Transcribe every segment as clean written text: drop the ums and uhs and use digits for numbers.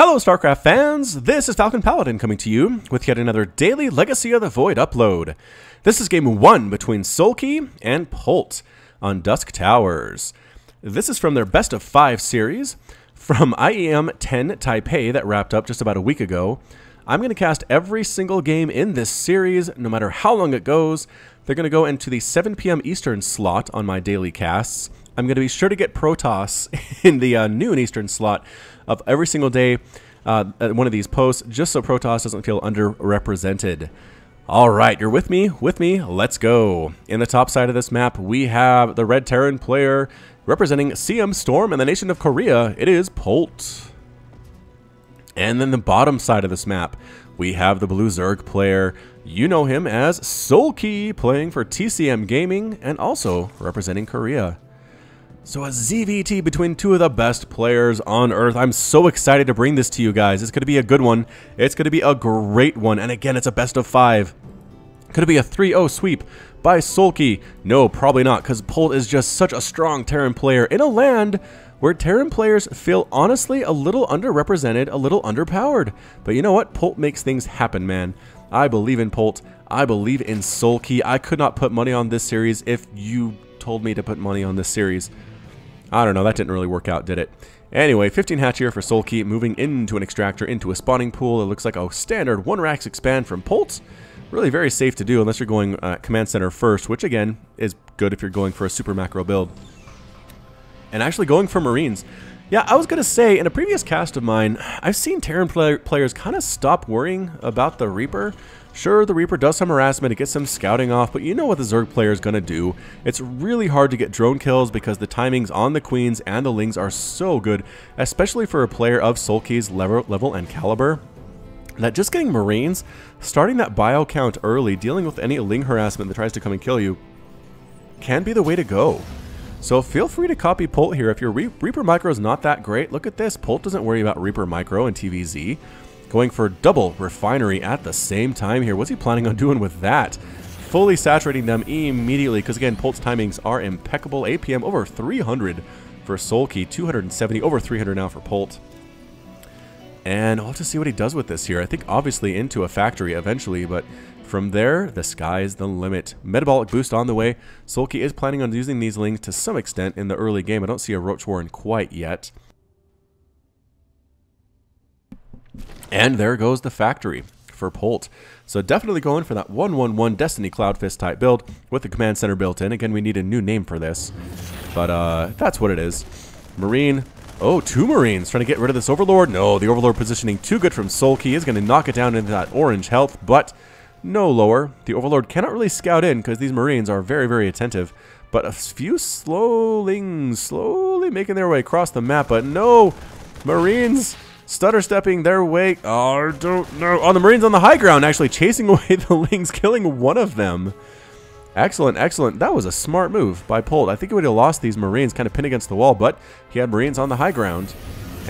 Hello StarCraft fans, this is Falcon Paladin coming to you with yet another daily Legacy of the Void upload. This is game 1 between Soulkey and Polt on Dusk Towers. This is from their best of 5 series from IEM 10 Taipei that wrapped up just about a week ago. I'm going to cast every single game in this series, no matter how long it goes. They're going to go into the 7 p.m. Eastern slot on my daily casts. I'm going to be sure to get Protoss in the noon Eastern slot of every single day at one of these posts, just so Protoss doesn't feel underrepresented. All right, you're with me? With me? Let's go. In the top side of this map, we have the Red Terran player representing CM Storm and the nation of Korea. It is Polt. And then the bottom side of this map, we have the Blue Zerg player. You know him as Soulkey, playing for TCM Gaming and also representing Korea. So a ZVT between two of the best players on Earth. I'm so excited to bring this to you guys. It's going to be a good one. It's going to be a great one. And again, it's a best of 5. Could it be a 3-0 sweep by Soulkey? No, probably not, because Polt is just such a strong Terran player in a land where Terran players feel honestly a little underrepresented, a little underpowered. But you know what? Polt makes things happen, man. I believe in Polt. I believe in Soulkey. I could not put money on this series if you told me to put money on this series. I don't know, that didn't really work out, did it? Anyway, 15 hatch here for Soulkey, moving into an extractor, into a spawning pool. It looks like a standard 1-Rax expand from Polt. Really very safe to do unless you're going command center first, which again is good if you're going for a super macro build. And actually going for Marines. Yeah, I was going to say, in a previous cast of mine, I've seen Terran players kind of stop worrying about the Reaper. Sure, the Reaper does some harassment, it gets some scouting off, but you know what the Zerg player is going to do. It's really hard to get drone kills because the timings on the Queens and the Lings are so good, especially for a player of Soulkey's level and caliber, that just getting Marines, starting that bio count early, dealing with any Ling harassment that tries to come and kill you, can be the way to go. So feel free to copy Polt here. If your Reaper micro is not that great, look at this. Polt doesn't worry about Reaper micro and TVZ. Going for double refinery at the same time here. What's he planning on doing with that? Fully saturating them immediately, because again, Polt's timings are impeccable. APM over 300 for Soulkey, 270, over 300 now for Polt. And we'll have to see what he does with this here. I think obviously into a factory eventually, but from there, the sky's the limit. Metabolic boost on the way. Soulkey is planning on using these Lings to some extent in the early game. I don't see a Roach Warren quite yet. And there goes the factory for Polt. So definitely going for that 1-1-1 Destiny Cloudfist type build with the command center built in. Again, we need a new name for this, but that's what it is. Marine. Oh, 2 Marines trying to get rid of this Overlord. No, the Overlord positioning too good from Soulkey is going to knock it down into that orange health, but no lower. The Overlord cannot really scout in because these Marines are very, very attentive. But a few Lings slowly making their way across the map, but no Marines stutter stepping their way. Oh, I don't know. Oh, the Marines on the high ground actually chasing away the Lings, killing one of them. Excellent, excellent. That was a smart move by Polt. I think he would have lost these Marines kind of pinned against the wall, but he had Marines on the high ground.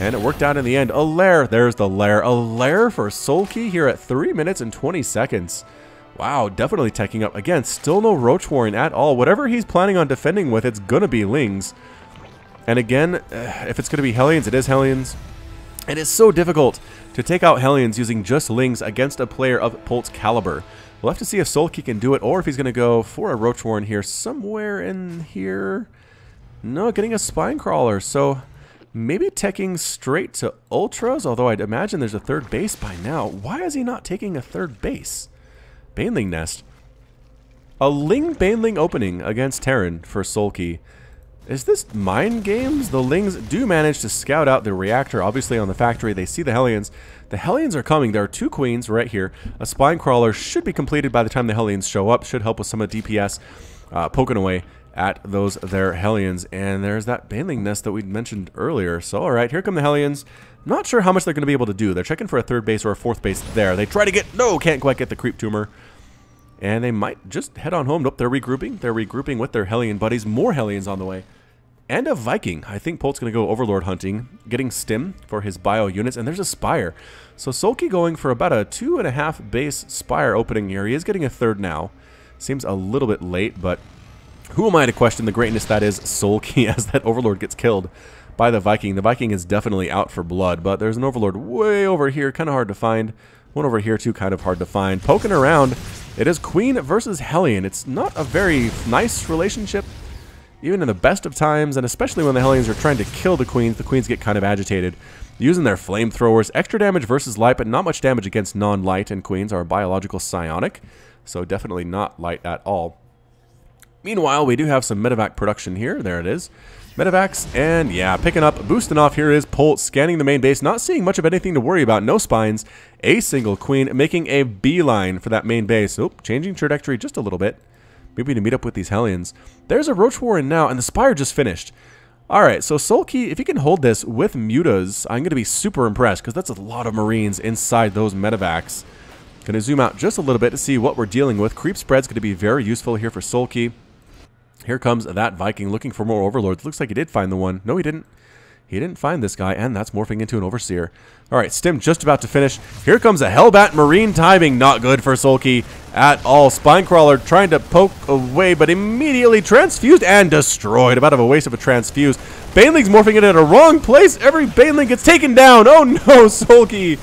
And it worked out in the end. A lair. There's the lair. A lair for Soulkey here at 3 minutes and 20 seconds. Wow, definitely teching up. Again, still no Roach Warren at all. Whatever he's planning on defending with, it's going to be Lings. And again, if it's going to be Hellions, it is Hellions. It is so difficult to take out Hellions using just Lings against a player of Polt's caliber. We'll have to see if Soulkey can do it, or if he's going to go for a Roach Warren here, somewhere in here. No, getting a Spine Crawler, so maybe teching straight to Ultras, although I'd imagine there's a third base by now. Why is he not taking a third base? Baneling Nest. A Ling Baneling opening against Terran for Soulkey. Is this mind games? The Lings do manage to scout out the reactor, obviously on the factory. They see the Hellions. The Hellions are coming. There are 2 Queens right here. A Spine Crawler should be completed by the time the Hellions show up. Should help with some of the DPS poking away at those there Hellions. And there's that Baneling Nest that we mentioned earlier. So, all right, here come the Hellions. Not sure how much they're going to be able to do. They're checking for a 3rd base or a 4th base there. They try to get... No, can't quite get the Creep Tumor. And they might just head on home. Nope, they're regrouping. They're regrouping with their Hellion buddies. More Hellions on the way. And a Viking. I think Polt's going to go Overlord hunting, getting Stim for his bio units, and there's a Spire. So Soulkey going for about a 2.5 base Spire opening here. He is getting a 3rd now. Seems a little bit late, but who am I to question the greatness that is Soulkey as that Overlord gets killed by the Viking. The Viking is definitely out for blood, but there's an Overlord way over here, kind of hard to find. One over here, too, kind of hard to find. Poking around, it is Queen versus Hellion. It's not a very nice relationship, even in the best of times, and especially when the Hellions are trying to kill the Queens get kind of agitated. Using their flamethrowers, extra damage versus light, but not much damage against non-light, and Queens are biological psionic, so definitely not light at all. Meanwhile, we do have some medevac production here. There it is. Medevacs, and yeah, picking up, boosting off. Here is Polt scanning the main base, not seeing much of anything to worry about. No spines, a single Queen, making a beeline for that main base. Oh, changing trajectory just a little bit. Maybe to meet up with these Hellions. There's a Roach War in now, and the Spire just finished. Alright, so Soulkey, if he can hold this with mutas, I'm going to be super impressed, because that's a lot of Marines inside those medevacs. Going to zoom out just a little bit to see what we're dealing with. Creep spread's going to be very useful here for Soulkey. Here comes that Viking looking for more Overlords. Looks like he did find the one. No, he didn't. He didn't find this guy, and that's morphing into an Overseer. Alright, Stim just about to finish. Here comes a Hellbat Marine timing. Not good for Soulkey at all. Spinecrawler trying to poke away, but immediately transfused and destroyed. About a waste of a transfuse. Baneling's morphing it at a wrong place. Every Baneling gets taken down. Oh no, Soulkey.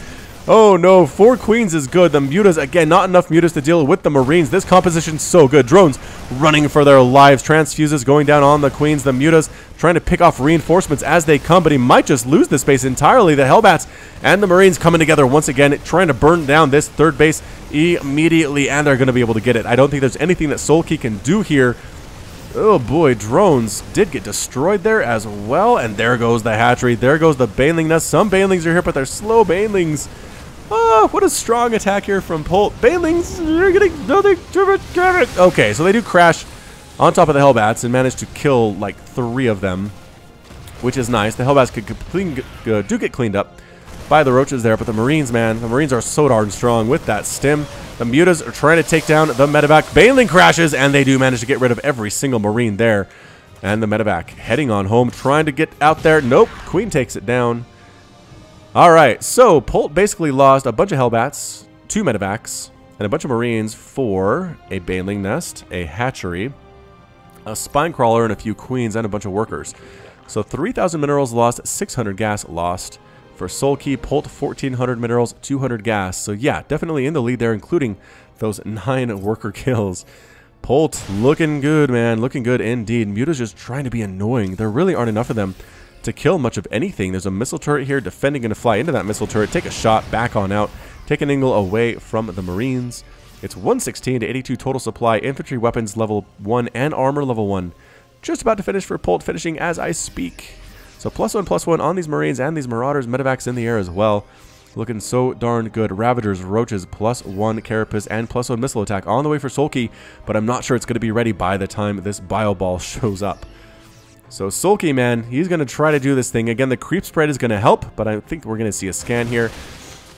Oh no, 4 Queens is good. The mutas, again, not enough mutas to deal with the Marines. This composition's so good. Drones running for their lives. Transfuses going down on the Queens. The mutas trying to pick off reinforcements as they come, but he might just lose the space entirely. The Hellbats and the Marines coming together once again, trying to burn down this third base immediately, and they're going to be able to get it. I don't think there's anything that Soulkey can do here. Oh boy, drones did get destroyed there as well, and there goes the hatchery. There goes the Baneling nest. Some Banelings are here, but they're slow Banelings. Oh, what a strong attack here from Polt. Banelings, you're getting nothing. Okay, so they do crash on top of the Hellbats and manage to kill like 3 of them, which is nice. The Hellbats do get cleaned up by the Roaches there, but the Marines, man, the Marines are so darn strong with that Stim. The mutas are trying to take down the medevac. Baneling crashes, and they do manage to get rid of every single Marine there. And the medevac heading on home, trying to get out there. Nope, Queen takes it down. Alright, so Polt basically lost a bunch of Hellbats, 2 medevacs, and a bunch of Marines for a Baneling nest, a hatchery, a Spinecrawler, and a few Queens, and a bunch of workers. So 3,000 minerals lost, 600 gas lost. For Soulkey, Polt 1,400 minerals, 200 gas. So yeah, definitely in the lead there, including those 9 worker kills. Polt looking good, man. Looking good indeed. Muta's just trying to be annoying. There really aren't enough of them to kill much of anything. There's a missile turret here defending, going to fly into that missile turret, take a shot, back on out, take an angle away from the Marines. It's 116 to 82 total supply, infantry weapons level 1 and armor level 1. Just about to finish for Polt, finishing as I speak. So +1/+1 on these Marines and these Marauders, medevacs in the air as well. Looking so darn good. Ravagers, Roaches, +1 Carapace, and +1 missile attack on the way for Soulkey, but I'm not sure it's going to be ready by the time this Bio Ball shows up. So Soulkey, man, he's going to try to do this thing. Again, the creep spread is going to help, but I think we're going to see a scan here.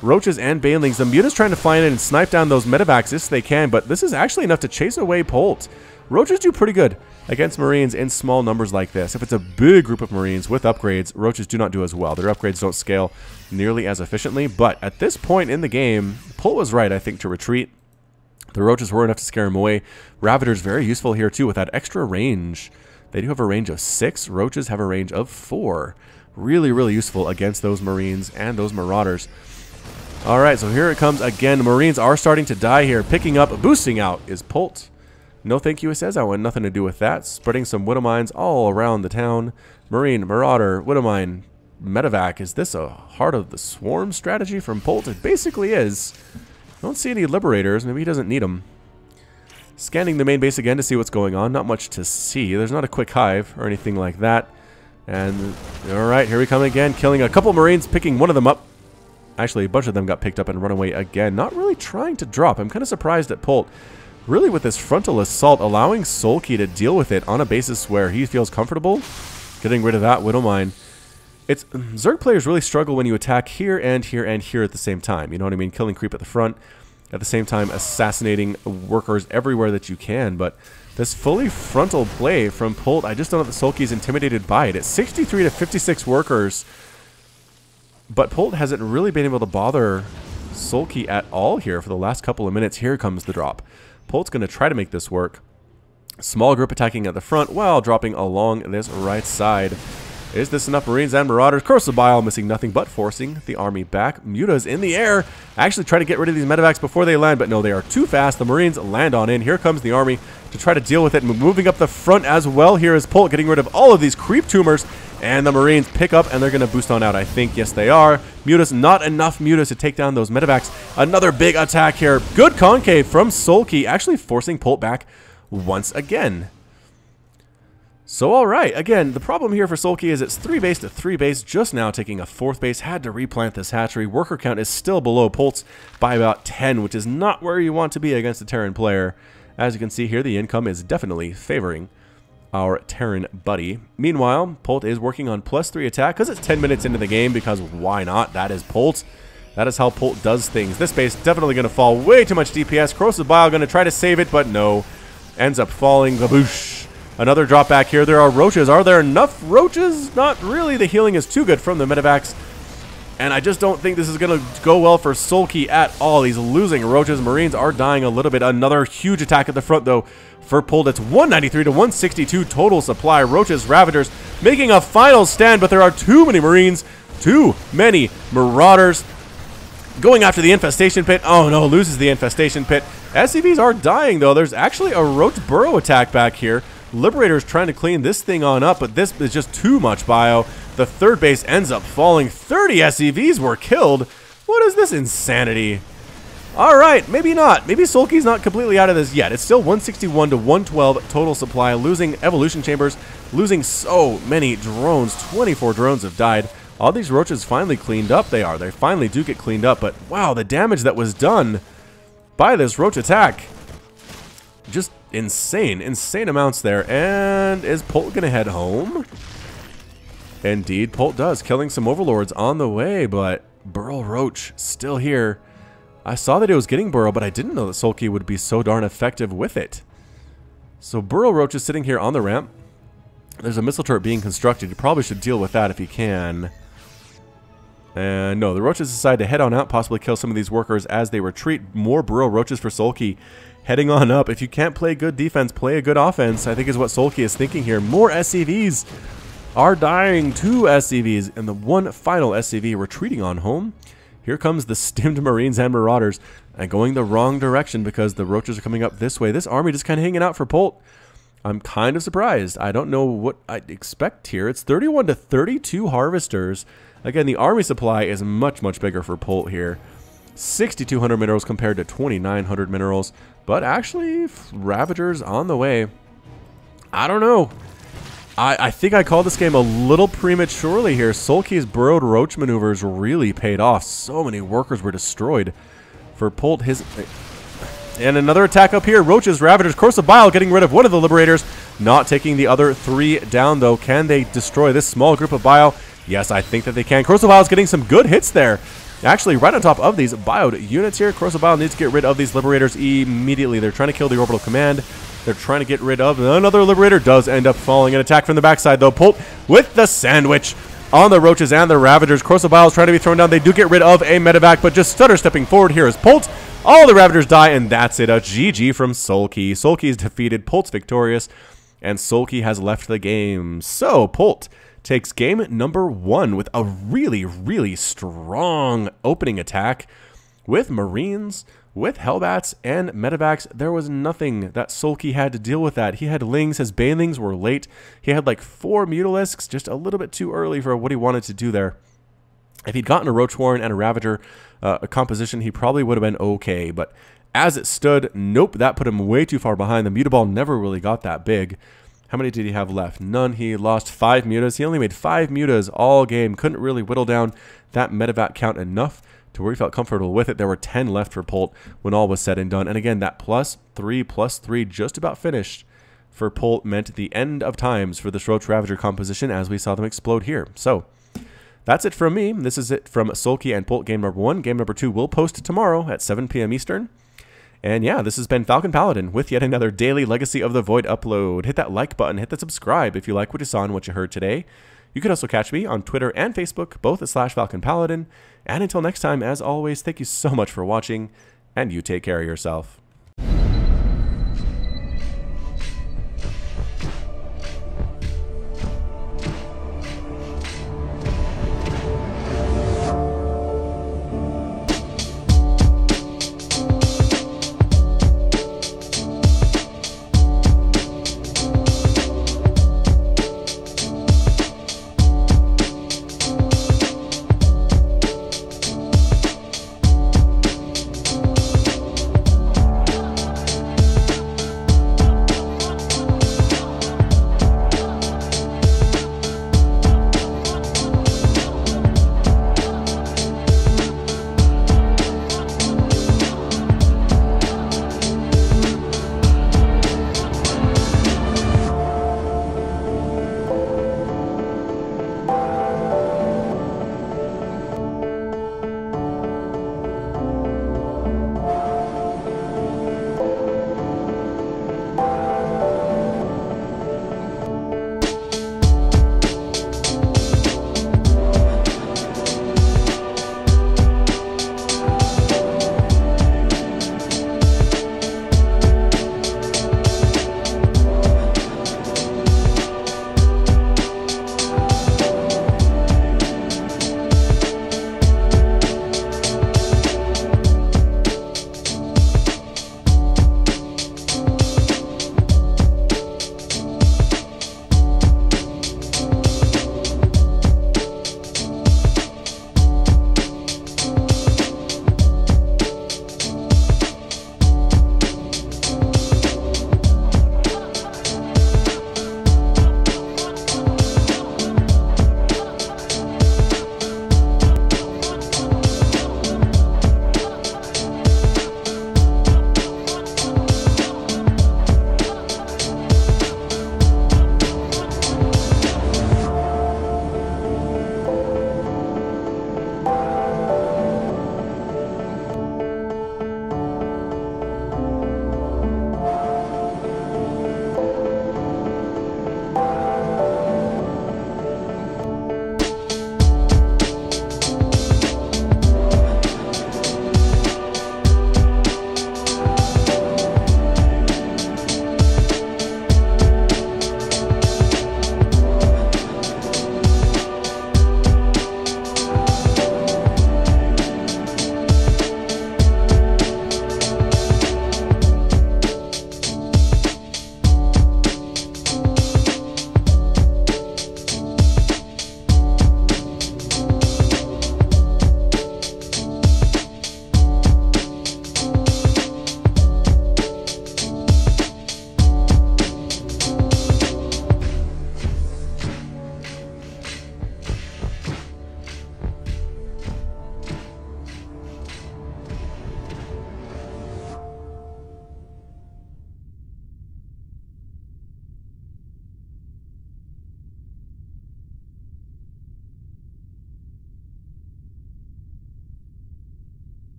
Roaches and Banelings. The Muta's trying to fly in and snipe down those medevacs if they can, but this is actually enough to chase away Polt. Roaches do pretty good against Marines in small numbers like this. If it's a big group of Marines with upgrades, Roaches do not do as well. Their upgrades don't scale nearly as efficiently, but at this point in the game, Polt was right, I think, to retreat. The Roaches were enough to scare him away. Ravagers very useful here, too, with that extra range. They do have a range of 6. Roaches have a range of 4. Really, really useful against those Marines and those Marauders. Alright, so here it comes again. The Marines are starting to die here. Picking up, boosting out is Polt. No thank you, it says. I want nothing to do with that. Spreading some Widow Mines all around the town. Marine, Marauder, Widow Mine, Medevac. Is this a Heart of the Swarm strategy from Polt? It basically is. I don't see any Liberators. Maybe he doesn't need them. Scanning the main base again to see what's going on. Not much to see. There's not a quick hive or anything like that. And, alright, here we come again. Killing a couple Marines, picking one of them up. Actually, a bunch of them got picked up and run away again. Not really trying to drop. I'm kind of surprised at Polt. Really, with this frontal assault, allowing Soulkey to deal with it on a basis where he feels comfortable. Getting rid of that Widow Mine. Zerg players really struggle when you attack here and here and here at the same time. You know what I mean? Killing creep at the front. At the same time, assassinating workers everywhere that you can. But this fully frontal play from Polt, I just don't know that Soulkey's intimidated by it. It's 63 to 56 workers. But Polt hasn't really been able to bother Soulkey at all here for the last couple of minutes. Here comes the drop. Polt's going to try to make this work. Small group attacking at the front while dropping along this right side. Is this enough Marines and Marauders? Corrosive Bile missing nothing but forcing the army back. Muta's in the air, actually trying to get rid of these medevacs before they land, but no, they are too fast. The Marines land on in. Here comes the army to try to deal with it, moving up the front as well. Here is Polt getting rid of all of these creep tumors, and the Marines pick up, and they're going to boost on out, I think. Yes, they are. Mutas, not enough Mutas to take down those medevacs. Another big attack here. Good concave from Soulkey, actually forcing Polt back once again. So, all right. Again, the problem here for Soulkey is it's 3 base to 3 base, just now taking a 4th base. Had to replant this hatchery. Worker count is still below Polt's by about 10, which is not where you want to be against a Terran player. As you can see here, the income is definitely favoring our Terran buddy. Meanwhile, Polt is working on +3 attack because it's 10 minutes into the game, because why not? That is Polt. That is how Polt does things. This base definitely going to fall way too much DPS. Corrosive Bile going to try to save it, but no. Ends up falling. Baboosh. Another drop back here. There are roaches. Are there enough roaches? Not really. The healing is too good from the medevacs. And I just don't think this is going to go well for Soulkey at all. He's losing roaches. Marines are dying a little bit. Another huge attack at the front, though, for Polt. It's 193 to 162 total supply. Roaches, Ravagers making a final stand, but there are too many Marines. Too many Marauders going after the infestation pit. Oh, no, loses the infestation pit. SCVs are dying, though. There's actually a roach burrow attack back here. Liberator's trying to clean this thing on up, but this is just too much bio. The 3rd base ends up falling. 30 SCVs were killed. What is this insanity? All right, maybe not. Maybe Soulkey's not completely out of this yet. It's still 161 to 112 total supply. Losing evolution chambers, losing so many drones. 24 drones have died. All these roaches finally cleaned up. They finally do get cleaned up, but wow, the damage that was done by this roach attack. Just insane amounts there. And is Polt gonna head home? Indeed, Polt does, killing some overlords on the way, but Burrow Roach still here. I saw that it was getting Burrow, but I didn't know that Soulkey would be so darn effective with it. So Burrow Roach is sitting here on the ramp. There's a missile turret being constructed. You probably should deal with that if you can. And no, the roaches decide to head on out, possibly kill some of these workers as they retreat. More Burrow Roaches for Soulkey. Heading on up. If you can't play good defense, play a good offense, I think is what Soulkey is thinking here. More SCVs are dying. 2 SCVs, and the one final SCV retreating on home. Here comes the stimmed Marines and Marauders, and going the wrong direction because the roaches are coming up this way. This army just kind of hanging out for Polt. I'm kind of surprised. I don't know what I'd expect here. It's 31 to 32 harvesters. Again, the army supply is much, much bigger for Polt here. 6,200 minerals compared to 2,900 minerals. But actually, Ravagers on the way. I don't know. I think I called this game a little prematurely here. Soulkey's burrowed roach maneuvers really paid off. So many workers were destroyed for Polt. And another attack up here. Roaches, Ravagers, Corrosive Bile getting rid of one of the Liberators. Not taking the other 3 down, though. Can they destroy this small group of Bile? Yes, I think that they can. Corrosive Bile is getting some good hits there. Actually, right on top of these bioed units here, Corrosive Bile needs to get rid of these Liberators immediately. They're trying to kill the Orbital Command. They're trying to get rid of another Liberator. Does end up falling. An attack from the backside, though. Polt with the sandwich on the Roaches and the Ravagers. Corrosive Bile is trying to be thrown down. They do get rid of a medevac, but just stutter stepping forward here is Polt. All the Ravagers die, and that's it. A GG from Soulkey. Soulkey is defeated. Polt's victorious, and Soulkey has left the game. So, Polt takes game number 1 with a really, really strong opening attack with Marines, with Hellbats, and Medevacs. There was nothing that Soulkey had to deal with that. He had Lings. His Banelings were late. He had like 4 Mutalisks, just a little bit too early for what he wanted to do there. If he'd gotten a Roach Warren and a Ravager a composition, he probably would have been okay. But as it stood, nope, that put him way too far behind. The Mutaball never really got that big. How many did he have left? None. He lost 5 mutas. He only made 5 mutas all game. Couldn't really whittle down that medevac count enough to where he felt comfortable with it. There were 10 left for Polt when all was said and done. And again, that +3/+3 just about finished for Polt meant the end of times for this Roach Ravager composition as we saw them explode here. So that's it from me. This is it from Soulkey and Polt game number 1. Game number 2 will post tomorrow at 7 p.m. Eastern. And yeah, this has been Falcon Paladin with yet another daily Legacy of the Void upload. Hit that like button, hit the subscribe if you like what you saw and what you heard today. You can also catch me on Twitter and Facebook, both at /Falcon Paladin. And until next time, as always, thank you so much for watching, and you take care of yourself.